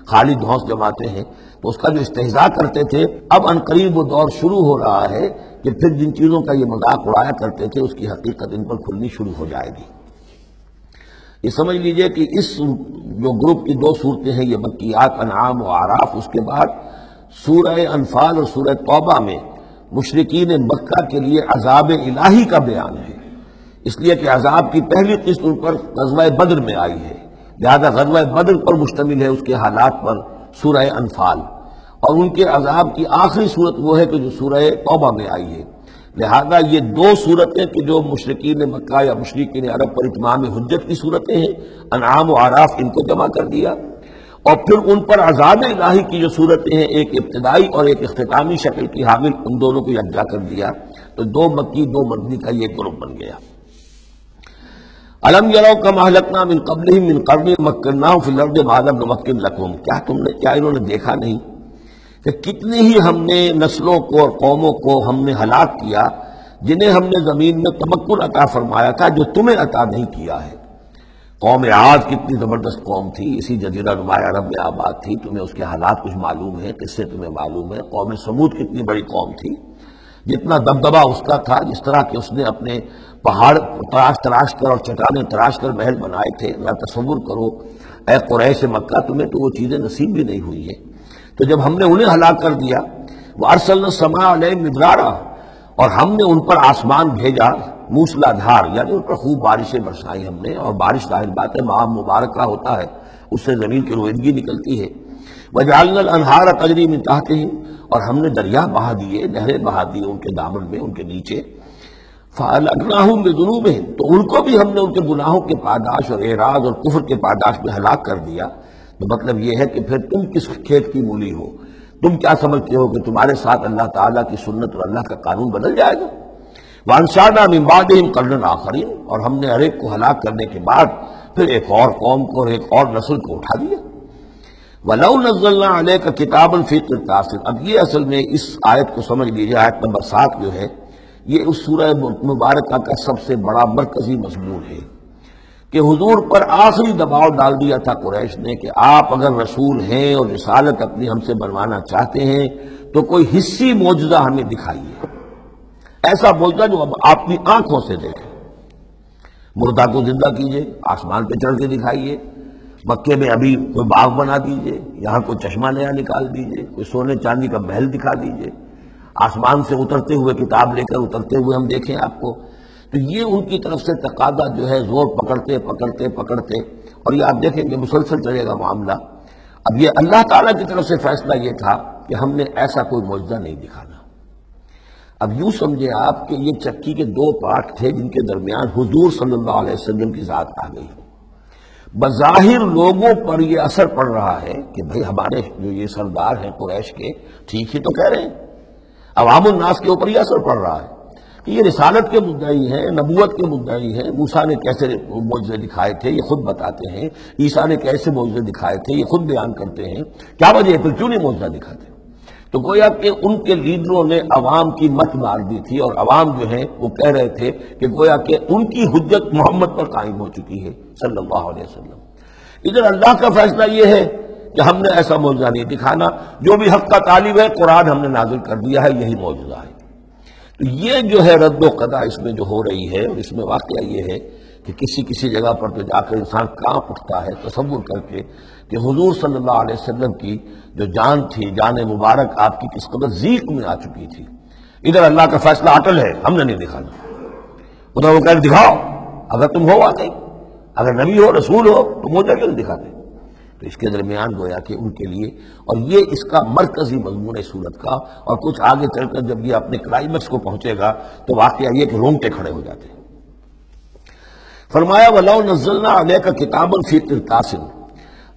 [SPEAKER 1] خالی دھونس جماتے ہیں۔ تو اس کا جو استہزاء کرتے تھے، اب عنقریب وہ دور شروع ہو رہا ہے کہ پھر جن چیزوں کا یہ مذاق اڑایا کرتے تھے اس کی حقیقت ان پر کھلنی شروع ہو جائے گی۔ یہ سمجھ لیجئے کہ اس جو گروپ کی 2 صورتیں ہیں یہ مکیات انعام و اعراف، اس کے بعد سورہ انفال اور سورہ توبہ میں مشرکین مکہ کے لیے عذاب الہی کا بیان ہے، اس لیے کہ عذاب کی پہلی قسط ان پر غزوہ بدر میں آئی ہے، لہذا غزوہ بدر پر مشتمل ہے اس کے حالات پر سورہ انفال، اور ان کے عذاب کی آخری صورت وہ ہے کہ جو سورہ توبہ میں آئی ہے۔ لہذا یہ دو صورتیں کہ جو مشرکین مکہ یا مشرکین عرب پر اتمام حجت کی صورتیں ہیں، انعام و اعراف، ان کو جمع کر دیا، اور پھر ان پر عذاب الہی کی جو صورتیں ہیں، ایک ابتدائی اور ایک اختتامی شکل کی حامل، ان دونوں کو یکجا کر دیا، تو دو مکی دو مدنی کا یہ گروپ بن گیا۔ الم یروا کما اہلکنا من قبلہم من قرن مکناہم فی الارض ما لم نمکن لکم، کیا انہوں نے دیکھا نہیں کہ کتنی ہی ہم نے نسلوں کو اور قوموں کو ہم نے ہلاک کیا جنہیں ہم نے زمین میں تمکن عطا فرمایا تھا جو تمہیں عطا نہیں کیا ہے۔ قوم عاد کتنی زبردست قوم تھی، اسی جزیرہ نما عرب میں آباد تھی، تمہیں اس کے حالات کچھ معلوم ہیں، قصے تمہیں معلوم ہے۔ قوم سمود کتنی بڑی قوم تھی، جتنا دبدبا اس کا تھا، جس طرح کہ اس نے اپنے پہاڑ تراش کر اور چٹانیں تراش کر محل بنائے تھے، ذرا تصور کرو اے قریش مکہ، تمہیں تو وہ چیزیں نصیب بھی نہیں ہوئی ہیں۔ تو جب ہم نے انہیں ہلاک کر دیا، وَأَرْسَلْنَا السَّمَاءَ عَلَيْهِم مِّدْرَارًا، اور ہم نے ان پر آسمان بھیجا موسلا دھار، یعنی ان پر خوب بارشیں برسائی ہم نے، اور بارش ظاہر بات ہے ماہ مبارکہ ہوتا ہے، اس سے زمین کی روئیدگی نکلتی ہے۔ وَجَعَلْنَا الْأَنْهَارَ تَجْرِي مِن تَحْتِهِمْ، اور ہم نے دریا بہا دیے، نہریں بہا دی ان کے دامن میں، ان کے نیچے۔ فَأَهْلَكْنَاهُمْ بِذُنُوبِهِمْ، تو ان کو بھی ہم نے ان کے گناہوں کے پاداش اور اعراض اور کفر کے پاداش میں ہلاک کر دیا۔ تو مطلب یہ ہے کہ پھر تم کس کھیت کی مولی ہو؟ تم کیا سمجھتے ہو کہ تمہارے ساتھ اللہ تعالیٰ کی سنت اور اللہ کا قانون بدل جائے گا؟ وَأَنشَأْنَا مِن بَعْدِهِمْ قَرْنًا آخَرِينَ، اور ہم نے ہر ایک کو ہلاک کرنے کے بعد پھر ایک اور قوم کو اور ایک اور نسل کو اٹھا دیا۔ وَلَوْ نَزَّلْنَا عَلَيْكَ كِتَابًا فِي قِرْطَاسٍ، اب یہ اصل میں اس آیت کو سمجھ لیجیے، آیت نمبر 7 جو ہے یہ اس سورہ مبارکہ کا سب سے بڑا مرکزی مضمون ہے کہ حضور پر آخری دباؤ ڈال دیا تھا قریش نے کہ آپ اگر رسول ہیں اور رسالت اپنی ہم سے بنوانا چاہتے ہیں تو کوئی حصی معجزہ ہمیں دکھائیے، ایسا معجزہ جو اب آپ اپنی آنکھوں سے دیکھیں۔ مردہ کو زندہ کیجئے، آسمان پہ چڑھ کے دکھائیے، مکے میں ابھی کوئی باغ بنا دیجئے، یہاں کوئی چشمہ نیا نکال دیجئے، کوئی سونے چاندی کا محل دکھا دیجئے، آسمان سے اترتے ہوئے کتاب لے کر اترتے ہوئے ہم دیکھیں آپ کو۔ تو یہ ان کی طرف سے تقاضا جو ہے زور پکڑتے، اور یہ آپ دیکھیں کہ مسلسل چلے گا معاملہ۔ اب یہ اللہ تعالیٰ کی طرف سے فیصلہ یہ تھا کہ ہم نے ایسا کوئی معجزہ نہیں دکھانا۔ اب یوں سمجھے آپ کہ یہ چکی کے دو پارٹ تھے جن کے درمیان حضور صلی اللہ علیہ وسلم کی ذات آ گئی۔ بظاہر لوگوں پر یہ اثر پڑ رہا ہے کہ بھئی ہمارے جو یہ سردار ہیں قریش کے ٹھیک ہی تو کہہ رہے ہیں، عوام الناس کے اوپر یہ اثر پڑ رہا ہے کہ یہ رسالت کے مدعی ہیں، نبوت کے مدعی ہیں۔ موسیٰ نے کیسے معجزے دکھائے تھے یہ خود بتاتے ہیں، عیسیٰ نے کیسے معجزے دکھائے تھے یہ خود بیان کرتے ہیں، کیا وجہ ہے پھر کیوں نہیں معجزہ دکھاتے؟ تو گویا کہ ان کے لیڈروں نے عوام کی مت مار دی تھی، اور عوام جو ہے وہ کہہ رہے تھے کہ گویا کہ ان کی حجت محمد پر قائم ہو چکی ہے صلی اللہ علیہ وسلم۔ ادھر اللہ کا فیصلہ یہ ہے کہ ہم نے ایسا معجزہ نہیں دکھانا، جو بھی حق کا طالب ہے قرآن ہم نے نازل کر دیا ہے، یہی معجزہ ہے۔ تو یہ جو ہے رد و قضا اس میں جو ہو رہی ہے، اور اس میں واقعہ یہ ہے کہ کسی جگہ پر تو جا کر انسان کانپ اٹھتا ہے تصور کر کے کہ حضور صلی اللہ علیہ وسلم کی جو جان تھی، جان مبارک آپ کی کس قدر ضیق میں آ چکی تھی۔ ادھر اللہ کا فیصلہ اٹل ہے، ہم نے نہیں دکھانا۔ ادھر وہ کہہ دکھاؤ، اگر تم ہو واقعی، اگر نبی ہو رسول ہو تو معجزہ کیوں نہیں دکھاتے؟ تو اس کے درمیان گویا کہ ان کے لیے، اور یہ اس کا مرکزی مضمون ہے سورت کا، اور کچھ آگے چل کر جب یہ اپنے کلائمیکس کو پہنچے گا تو واقعہ یہ کہ رونگٹے کھڑے ہو جاتے ہیں۔ فرمایا وَلَوْ نَزَّلْنَا عَلَيْكَ كِتَابًا فِي قِرْطَاسٍ،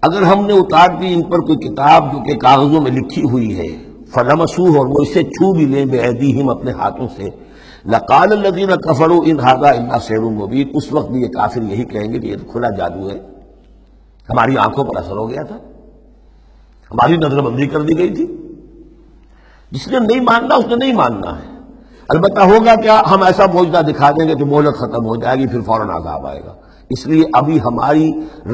[SPEAKER 1] اگر ہم نے اتار دی ان پر کوئی کتاب جو کہ کاغذوں میں لکھی ہوئی ہے، فَلَمَسُوهُ، اور وہ اسے چھو بھی لیں بِأَيْدِيهِمْ اپنے ہاتھوں سے، لَقَالَ الَّذِينَ كَفَرُوا إِنْ هَذَا إِلَّا سِحْرٌ مُبِينٌ، اس وقت بھی یہ کافر یہی کہیں گے کہ یہ تو کھلا جادو ہے، ہماری آنکھوں پر اثر ہو گیا تھا، ہماری نظر بندی کر دی گئی تھی۔ جس نے نہیں ماننا اس نے نہیں ماننا ہے، البتہ ہوگا کیا، ہم ایسا معجزہ دکھا دیں گے کہ مہلت ختم ہو جائے گی، پھر فوراً عذاب آئے گا۔ اس لیے ابھی ہماری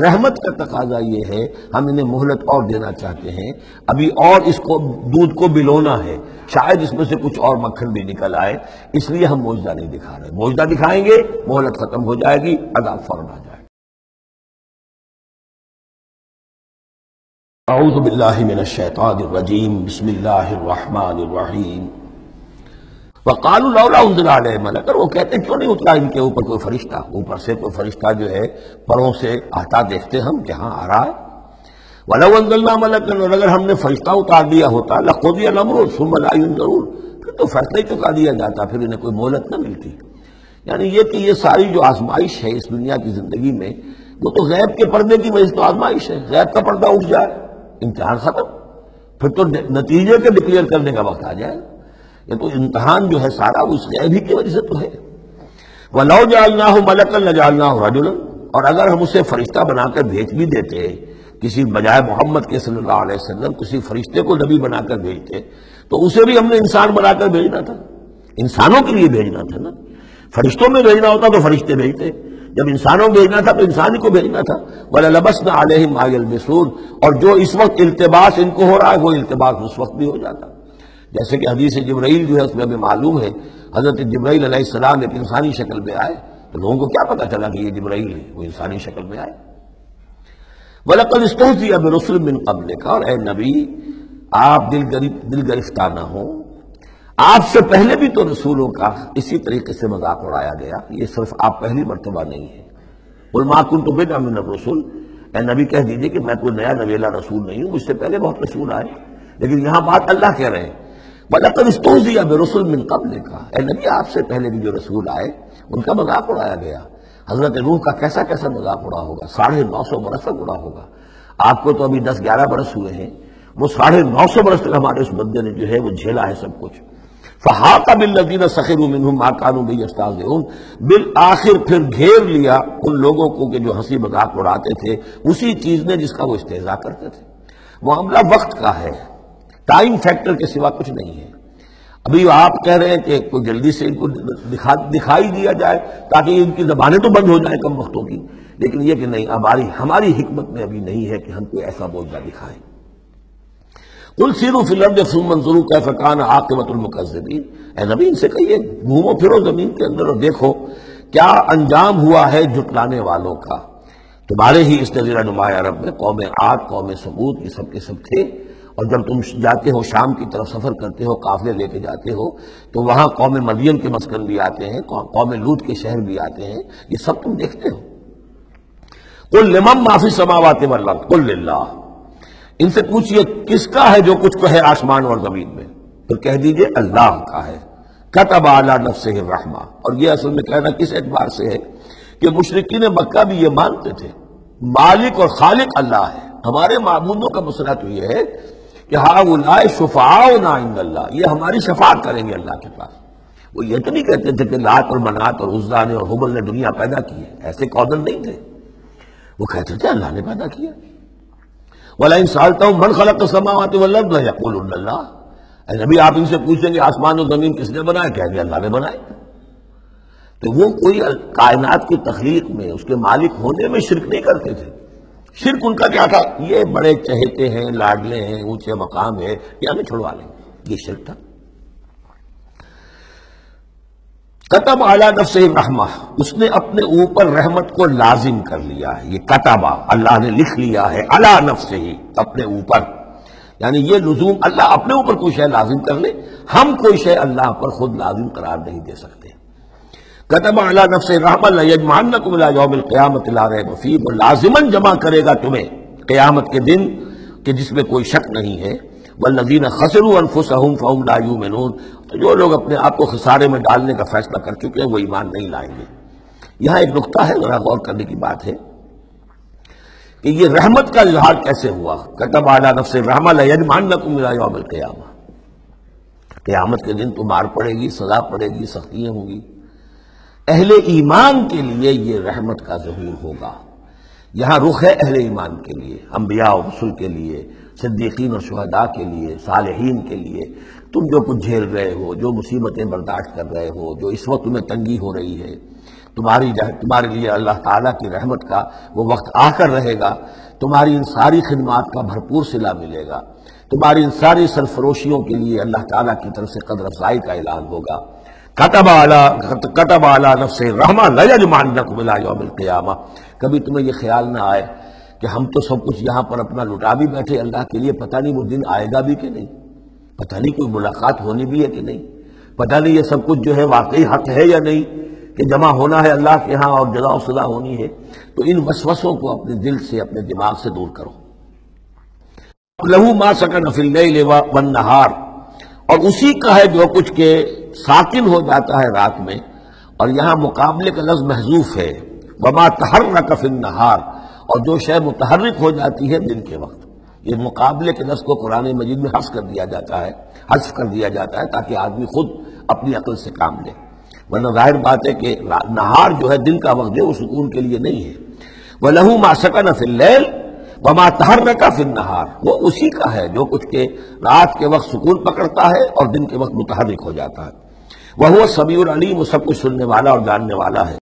[SPEAKER 1] رحمت کا تقاضا یہ ہے، ہم انہیں مہلت اور دینا چاہتے ہیں، ابھی اور اس کو دودھ کو بلونا ہے، شاید اس میں سے کچھ اور مکھن بھی نکل آئے، اس لیے ہم معجزہ نہیں دکھا رہے۔ معجزہ دکھائیں گے مہلت ختم ہو جائے گی، عذاب فوراً آ جائے گا۔ اعوذ باللہ من الشیطان الرجیم، بسم اللہ الرحمن الرحیم۔ وقالوا لولا انزل علیہ ملک، اور وہ کہتے ہیں کیوں نہیں اترا ان کے اوپر کوئی فرشتہ، اوپر سے کوئی فرشتہ جو ہے پروں سے آتا دیکھتے ہم کہ ہاں آ رہا ہے۔ وَلَوْ أَنزَلْنَا مَلَكًا، اور اگر ہم نے فرشتہ اتار دیا ہوتا، لَقُضِيَ الْأَمْرُ ثُمَّ لَا يُنظَرُونَ، پھر تو فیصلہ ہی چکا دیا جاتا، پھر انہیں کوئی مہلت نہ ملتی۔ یعنی یہ کہ یہ ساری جو آزمائش ہے اس دنیا کی زندگی میں، وہ تو غیب کے پردے کی وجہ سے تو آزمائش ہے، غیب کا پردہ اٹھ جائے امتحان ختم، پھر تو نتیجے کے ڈکلیئر کرنے کا وقت آ جائے۔ یہ تو امتحان جو ہے سارا اس غیب ہی کی وجہ سے تو ہے۔ وَلَوْ جَعَلْنَاهُ مَلَكًا لَجَعَلْنَاهُ رَجُلًا، اور اگر ہم اسے فرشتہ بنا کر بھیج بھی دیتے، کسی بجائے محمد کے صلی اللہ علیہ وسلم کسی فرشتے کو نبی بنا کر بھیجتے، تو اسے بھی ہم نے انسان بنا کر بھیجنا تھا، انسانوں کے لیے بھیجنا تھا نا۔ فرشتوں میں بھیجنا ہوتا تو فرشتے بھیجتے، جب انسانوں میں بھیجنا تھا تو انسان ہی کو بھیجنا تھا۔ وَلَلَبَسْنَا عَلَيْهِمْ مَا يَلْبِسُونَ، اور جو اس وقت التباس ان کو ہو رہا ہے وہ التباس اس وقت بھی ہو جاتا۔ جیسے کہ حدیث جبرائیل جو ہے اس میں ہمیں معلوم ہے، حضرت جبرائیل علیہ السلام ایک انسانی شکل میں آئے تو لوگوں کو کیا پتا چلا کہ یہ جبرائیل ہے، وہ انسانی شکل میں آئے۔ وَلَقَدِ اسْتُهْزِئَ بِرُسُلٍ مِّن قَبْلِكَ، اور اے نبی آپ دل گرفتہ نہ ہوں، آپ سے پہلے بھی تو رسولوں کا اسی طریقے سے مذاق اڑایا گیا، یہ صرف آپ پہلی مرتبہ نہیں ہے۔ قُلْ مَا كُنْتُ بِدْعًا مِّنَ الرُّسُلِ، اے نبی کہہ دیجئے کہ میں کوئی نیا نویلا رسول نہیں ہوں، مجھ سے پہلے بہت رسول آئے، لیکن یہاں بات اللہ کہہ رہے ہیں وَلَقَدِ اسْتُهْزِئَ بِرُسُلٍ مِّن قَبْلِكَ، اے نبی آپ سے پہلے بھی جو رسول آئے ان کا مذاق اڑایا گیا۔ حضرت نوح کا کیسا کیسا مذاق اڑا ہوگا، 950 برس تک اڑا ہوگا۔ آپ کو تو ابھی 10-11 برس ہوئے ہیں، وہ 950 برس تک ہمارے اس بندے نے جو ہے وہ جھیلا ہے سب کچھ۔ فَحَاقَ بِالَّذِينَ سَخِرُوا مِنْهُمْ مَا كَانُوا بِهِ يَسْتَهْزِئُونَ، بالآخر پھر گھیر لیا ان لوگوں کو کہ جو ہنسی مذاق اڑاتے تھے اسی چیز نے جس کا وہ استہزاء کرتے تھے۔ معاملہ وقت کا ہے، ٹائم فیکٹر کے سوا کچھ نہیں ہے۔ ابھی آپ کہہ رہے ہیں کہ کوئی جلدی سے ان کو دکھائی دیا جائے تاکہ ان کی زبانیں تو بند ہو جائیں کم وقتوں کی، لیکن یہ کہ نہیں، ہماری حکمت میں ابھی نہیں ہے کہ ہم کوئی ایسا معجزہ دکھائیں۔ قُلْ سِیرُوا فِی الْأَرْضِ ثُمَّ انظُرُوا کیف کان عاقبۃ المکذبین، اے نبی ان سے کہیے گھومو پھرو زمین کے اندر اور دیکھو کیا انجام ہوا ہے جھٹلانے والوں کا۔ تمہارے ہی اس نظیر نمایاں عرب میں قوم عاد، قوم ثمود، یہ سب کے سب تھے، اور جب تم جاتے ہو شام کی طرف سفر کرتے ہو، قافلے لے کے جاتے ہو، تو وہاں قوم مدین کے مسکن بھی آتے ہیں، قوم لوط کے شہر بھی آتے ہیں، یہ سب تم دیکھتے ہو۔ قُلْ لِمَن مَّا فِی السَّمَاوَاتِ وَالْأَرْضِ قُلْ لِلَّهِ، ان سے پوچھئے کس کا ہے جو کچھ کو ہے آسمان اور زمین میں، پھر کہہ دیجئے اللہ کا ہے۔ كَتَبَ عَلَىٰ نَفْسِهِ الرَّحْمَةَ، اور یہ اصل میں کہنا کس اعتبار سے ہے کہ مشرکین مکہ بھی یہ مانتے تھے مالک اور خالق اللہ ہے۔ ہمارے معبودوں کا مسئلہ تو یہ ہے کہ ہؤلاء شفعاؤنا عند اللہ، یہ ہماری شفاعت کریں گے اللہ کے پاس۔ وہ یہ تو نہیں کہتے تھے کہ لات اور منات اور عزا نے اور حبل نے دنیا پیدا کی ہے، ایسے قومن نہیں تھے، وہ کہتے تھے اللہ نے پیدا کیا۔ وَلَئِن سَأَلْتَهُم مَّنْ خَلَقَ السَّمَاوَاتِ وَالْأَرْضَ لَيَقُولُنَّ اللَّهُ، اے نبی آپ ان سے پوچھیں گے آسمان اور زمین کس نے بنائے، کہیں گے اللہ نے بنائے۔ تو وہ کوئی کائنات کی تخلیق میں اس کے مالک ہونے میں شرک نہیں کرتے تھے۔ شرک ان کا کیا تھا، یہ بڑے چہیتے ہیں، لاڈلے ہیں، اونچے مقام ہے، یہ ہمیں چھڑوا لیں، یہ شرک تھا۔ کتب علی نفسہ الرحمہ، اس نے اپنے اوپر رحمت کو لازم کر لیا ہے، یہ کتبہ اللہ نے لکھ لیا ہے، علی نفسہ ہی اپنے اوپر، یعنی یہ لزوم اللہ اپنے اوپر کوئی شے لازم کر لے، ہم کوئی شے اللہ پر خود لازم قرار نہیں دے سکتے۔ کتب علی نفسہ الرحمہ لیجمعنکم الی یوم القیامۃ لا ریب فیہ، وہ لازماً جمع کرے گا تمہیں قیامت کے دن کہ جس میں کوئی شک نہیں ہے۔ والذین خسروا انفسهم فهم لا یؤمنون، تو جو لوگ اپنے آپ کو خسارے میں ڈالنے کا فیصلہ کر چکے ہیں وہ ایمان نہیں لائیں گے۔ یہاں ایک نقطہ ہے، ذرا غور کرنے کی بات ہے کہ یہ رحمت کا اظہار کیسے ہوا۔ کتب علی نفسہ الرحمہ لیجمعنکم الی یوم القیامہ، قیامت کے دن تو مار پڑے گی، سزا پڑے گی، سختیاں ہوں گی۔ اہل ایمان کے لیے یہ رحمت کا ظہور ہوگا، یہاں رخ ہے اہل ایمان کے لیے، انبیاء و رسل کے لیے، صدیقین اور شہداء کے لیے، صالحین کے لیے۔ تم جو کچھ جھیل رہے ہو، جو مصیبتیں برداشت کر رہے ہو، جو اس وقت تمہیں تنگی ہو رہی ہے، تمہارے لیے اللہ تعالیٰ کی رحمت کا وہ وقت آ کر رہے گا، تمہاری ان ساری خدمات کا بھرپور صلہ ملے گا، تمہاری ان ساری سرفروشیوں کے لیے اللہ تعالیٰ کی طرف سے قدر افزائی کا اعلان ہوگا۔ کتب علی نفسہ الرحمہ لیجمعنکم الی یوم القیامہ، کبھی تمہیں یہ خیال نہ آئے کہ ہم تو سب کچھ یہاں پر اپنا لٹا بھی بیٹھے اللہ کے لیے، پتہ نہیں وہ دن آئے گا بھی کہ نہیں، پتہ نہیں کوئی ملاقات ہونی بھی ہے کہ نہیں، پتہ نہیں یہ سب کچھ جو ہے واقعی حق ہے یا نہیں کہ جمع ہونا ہے اللہ کے ہاں اور جزا و سزا ہونی ہے۔ تو ان وسوسوں کو اپنے دل سے، اپنے دماغ سے دور کرو۔ لہ ما سکن فی اللیل والنہار، اور اسی کا ہے جو کچھ کے ساکن ہو جاتا ہے رات میں، اور یہاں مقابلے کا لفظ محذوف ہے، وما تحرک فی النہار، اور جو شے متحرک ہو جاتی ہے دن کے وقت۔ یہ مقابلے کے لفظ کو قرآن مجید میں حذف کر دیا جاتا ہے تاکہ آدمی خود اپنی عقل سے کام لے، ورنہ ظاہر بات ہے کہ نہار جو ہے دن کا وقت ہے، وہ سکون کے لیے نہیں ہے۔ وَلَهُ مَا سَكَنَ فِي اللَّيْلِ وَمَا تَحَرَّكَ فِي النَّهَارِ، وہ اسی کا ہے جو کچھ کے رات کے وقت سکون پکڑتا ہے اور دن کے وقت متحرک ہو جاتا ہے۔ وَهُوَ السَّمِيعُ الْعَلِيمُ، وہ سب کچھ سننے والا اور جاننے والا ہے۔